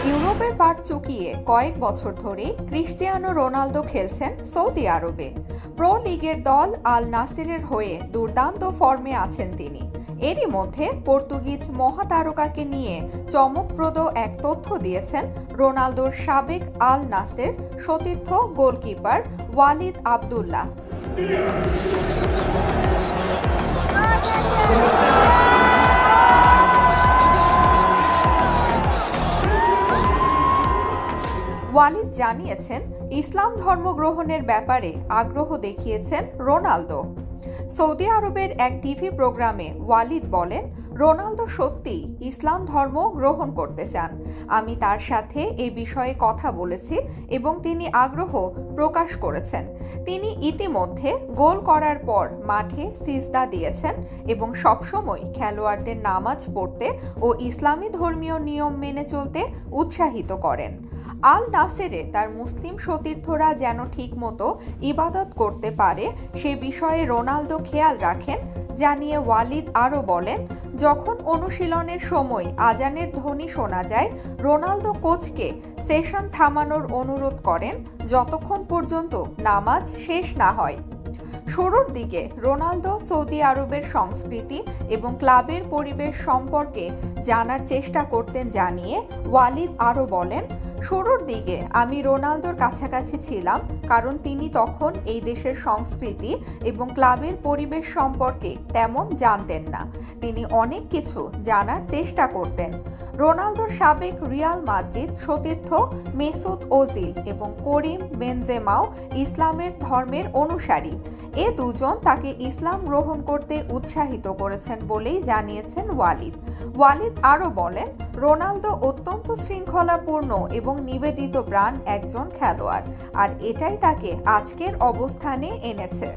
ইউরোপের পাট চুকিয়ে কয়েক বছর ধরে ক্রিস্টিয়ানো রোনালদো খেলছেন সৌদি আরবে। প্রো লিগের দল আল নাসিরের হয়ে দুর্দান্ত ফর্মে আছেন তিনি। এরই মধ্যে পর্তুগিজ মহাতারকাকে নিয়ে চমকপ্রদ এক তথ্য দিয়েছেন রোনালদোর সাবেক আল নাসের সতীর্থ গোলকিপার ওয়ালিদ আবদুল্লাহ। ওয়ালিদ জানিয়েছেন, ইসলাম ধর্ম গ্রহণের ব্যাপারে আগ্রহ দেখিয়েছেন রোনালদো। সৌদি আরবের এক টিভি প্রোগ্রামে ওয়ালিদ বলেন, রোনালদো সত্যি ইসলাম ধর্ম গ্রহণ করতে চান। আমি তার সাথে এই বিষয়ে কথা বলেছি এবং তিনি আগ্রহ প্রকাশ করেছেন। তিনি ইতিমধ্যে গোল করার পর মাঠে সিজদা দিয়েছেন এবং সবসময় খেলোয়াড়দের নামাজ পড়তে ও ইসলামী ধর্মীয় নিয়ম মেনে চলতে উৎসাহিত করেন। আল নাসেরে তার মুসলিম সতীর্থরা যেন ঠিকমতো ইবাদত করতে পারে সে বিষয়ে রোনালদো খেয়াল রাখেন জানিয়ে ওয়ালিদ আরও বলেন, যখন অনুশীলনের সময় আজানের ধ্বনি শোনা যায়, রোনালদো কোচকে সেশন থামানোর অনুরোধ করেন যতক্ষণ পর্যন্ত নামাজ শেষ না হয়। শুরুর দিকে রোনালদো সৌদি আরবের সংস্কৃতি এবং ক্লাবের পরিবেশ সম্পর্কে জানার চেষ্টা করতেন জানিয়ে ওয়ালিদ আরও বলেন, শুরুর দিকে আমি রোনালদোর কাছাকাছি ছিলাম কারণ তিনি তখন এই দেশের সংস্কৃতি এবং ক্লাবের পরিবেশ সম্পর্কে তেমন জানতেন না। তিনি অনেক কিছু জানার চেষ্টা করতেন। রোনালদোর সাবেক রিয়াল মাদ্রিদ সতীর্থ মেসুত ওজিল এবং করিম বেনজেমাও ইসলামের ধর্মের অনুসারী। এ দুজন তাকে ইসলাম গ্রহণ করতে উৎসাহিত করেছেন বলেই জানিয়েছেন ওয়ালিদ। ওয়ালিদ আরও বলেন, রোনালদো অত্যন্ত শৃঙ্খলাপূর্ণ এবং নিবেদিত প্রাণ একজন খেলোয়াড়, আর এটাই তাকে আজকের অবস্থানে এনেছে।